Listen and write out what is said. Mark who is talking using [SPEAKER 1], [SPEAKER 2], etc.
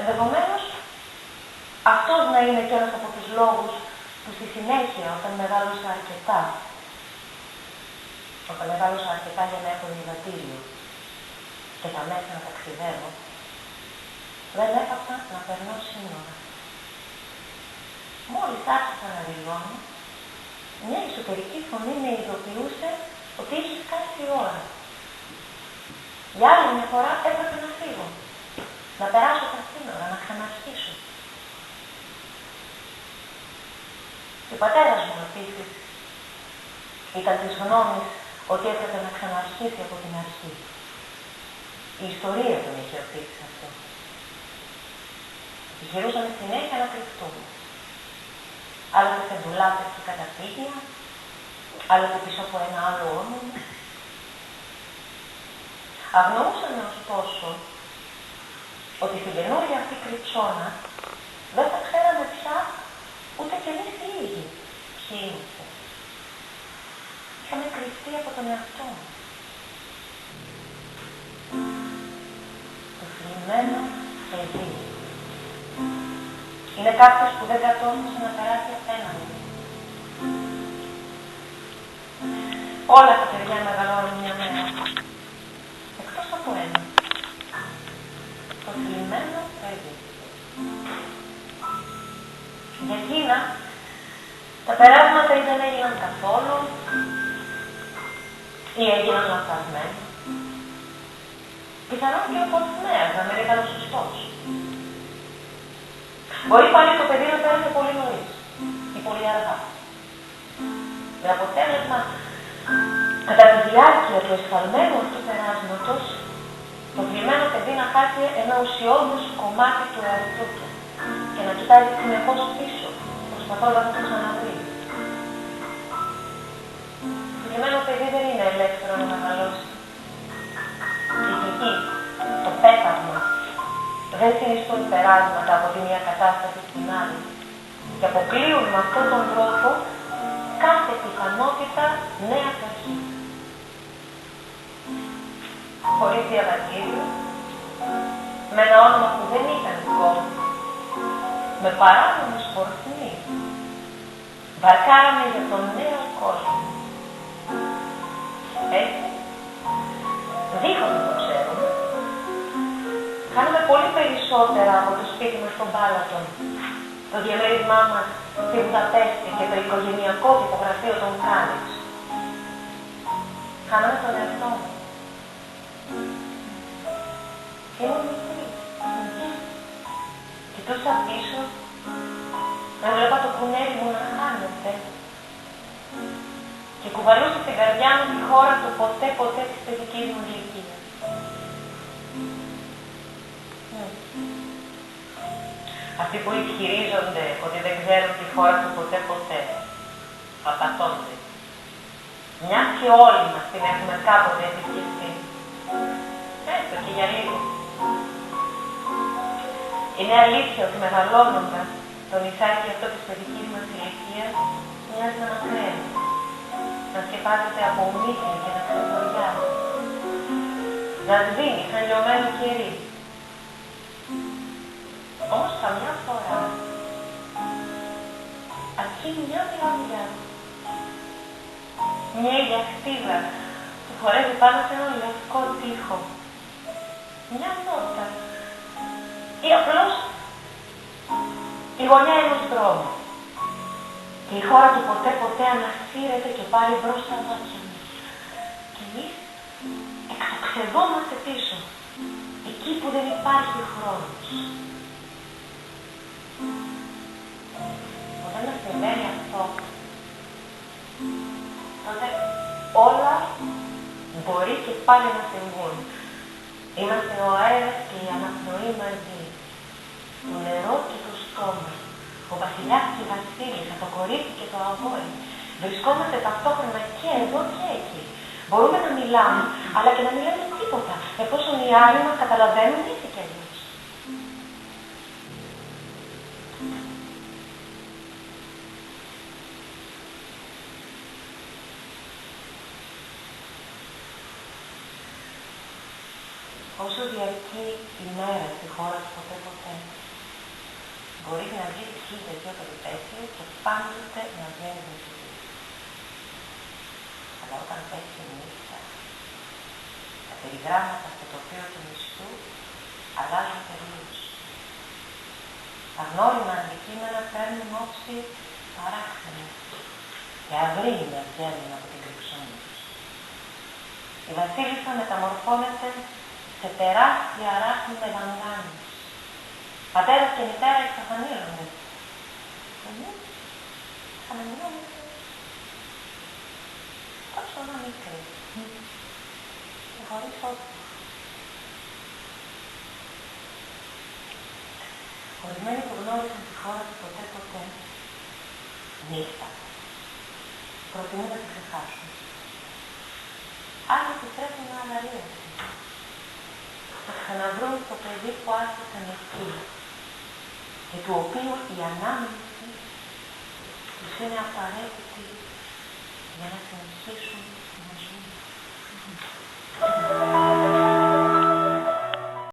[SPEAKER 1] Ενδεχομένως, αυτός να είναι και ένας από τους λόγους που στη συνέχεια, όταν μεγάλωσα αρκετά για να έχω διαβατήριο και τα μέσα να ταξιδεύω, δεν έπαψα να περνώ σύνορα. Μόλις άρχισα να δηλώνω, μια εσωτερική φωνή με ειδοποιούσε ότι είχε σκάσει η ώρα. Για άλλη μια φορά έπρεπε να φύγω, να περάσω τα σύνορα, να ξαναρχίσω. Και ο πατέρας μου επίσης ήταν της γνώμης ότι έπρεπε να ξαναρχίσει από την αρχή. Η ιστορία τον είχε οδηγήσει αυτό. Επιχειρούσαμε συνέχεια να κρυφτούμε. Άλλοτε σε ντουλάπες και καταφύγια, άλλοτε πίσω από ένα άλλο όνομα. Αγνοούσαμε ωστόσο ότι στην καινούργια αυτή κρυψώνα δεν θα ξέραμε πια ούτε κι εμείς οι ίδιοι ποιοι είμαστε. Είχαμε κρυφτεί από τον εαυτό μας. Το θλιμμένο παιδί είναι κάποιος που δεν κατόρθωσε να περάσει απέναντι. Όλα τα παιδιά μεγαλώνουν μια μέρα. Εκτός από ένα. Το θλιμμένο παιδί. Για εκείνα, τα περάσματα ή δεν έγιναν καθόλου, ή έγιναν λανθασμένα. Πιθανόν και ο Πορθμέας να μην ήταν ο σωστός. Μπορεί πάλι το παιδί να πέρασε πολύ νωρίς ή πολύ αργά. Με αποτέλεσμα, κατά τη διάρκεια του εσφαλμένου αυτού περάσματος, το θλιμμένο παιδί να χάσει ένα ουσιώδες κομμάτι του εαυτού του και να κοιτάζει συνεχώς πίσω, προσπαθώντας να το ξαναδεί. Το θλιμμένο παιδί δεν είναι ελεύθερο να μεγαλώσει. Η φυγή, το πέταγμα, δεν συνιστούν περάσματα από τη μία κατάσταση στην άλλη και αποκλείουν με αυτόν τον τρόπο κάθε πιθανότητα νέας αρχής. Χωρίς διαβατήριο, με ένα όνομα που δεν ήταν δικό μου, με παράνομες πορθμοί, βαρκάραμε για τον νέο κόσμο. Έτσι, δίχως να το ξέρουμε, κάνουμε πολύ περισσότερα από το σπίτι μας στον Πάλατον, το διαμέρισμά μας στη Βουδαπέστη και το οικογενειακό τυπογραφείο των Κάλιτς. Κάναμε τον εαυτό μου. Ήμουν μικρή. Κοιτούσα πίσω, έβλεπα το κουνέλι μου να χάνεται και κουβαλούσα στην καρδιά μου τη χώρα του ποτέ της παιδικής μου ηλικίας. Αυτοί που ισχυρίζονται ότι δεν ξέρουν τη χώρα του ποτέ, απατώνται. Μιας και όλοι μας την έχουμε κάποτε επισκεφτεί. Έστω και για λίγο. Είναι αλήθεια ότι μεγαλώνοντας το νησάκι αυτό της παιδικής μας ηλικίας μοιάζει να μακραίνει. Να σκεπάζεται από ομίχλη και να ξεφοριάζει. Να σβήνει σαν λιωμένο κερί. Όμως καμιά φορά αρκεί μια μυρωδιά. Μια ηλιακτίδα που χορεύει πάνω σε έναν λευκό τοίχο. Μια νότα. Ή απλώς η γωνιά ενός δρόμου. Και η χώρα του ποτέ ανασύρεται και πάλι μπρος στα μάτια μας. Και εμείς εξοξεδόμαστε πίσω. Εκεί που δεν υπάρχει χρόνος. Όταν μας συμβαίνει αυτό, τότε όλα μπορεί και πάλι να συμβούν. Είμαστε ο αέρας και η αναπνοή μαζί. Το νερό και το στόμα. Ο βασιλιάς και η βασίλισσα, το κορίτσι και το αγόρι. Βρισκόμαστε ταυτόχρονα και εδώ και εκεί. Μπορούμε να μιλάμε, αλλά και να μην λέμε τίποτα, εφόσον οι άλλοι μας καταλαβαίνουν έτσι κι αλλιώς. Όσο διαρκεί ημέρα στη χώρα του ποτέ. Μπορείς να βγεις 1002 περιπέτειες και πάντοτε να βγαίνεις νησιτής. Αλλά όταν πέσει η νύχτα, τα περιγράμματα στο τοπίο του μισθού αλλάζουν τελείως. Τα γνώριμα αντικείμενα παίρνουν όψη παράξενη και αυροί να βγαίνουν από την κρυψώνη τους. Η βασίλισσα μεταμορφώνεται σε τεράστια ράχνη με λαγκάνες. Πατέρας και μητέρα εξαφανίζονται. Εμείς αναμεινόμαστε τόσο ένα μικρή και χωρίς όποιο. Ορισμένοι που γνώρισαν τη χώρα του ποτέ νύχτα προτιμούν να τη ξεχάσουν. Άλλοι επιστρέφουν να αναλύονται. Θα ξαναβρούν το παιδί που άφησαν εκεί και του οποίου η ανάμνηση τους είναι απαραίτητη για να συνεχίσουν να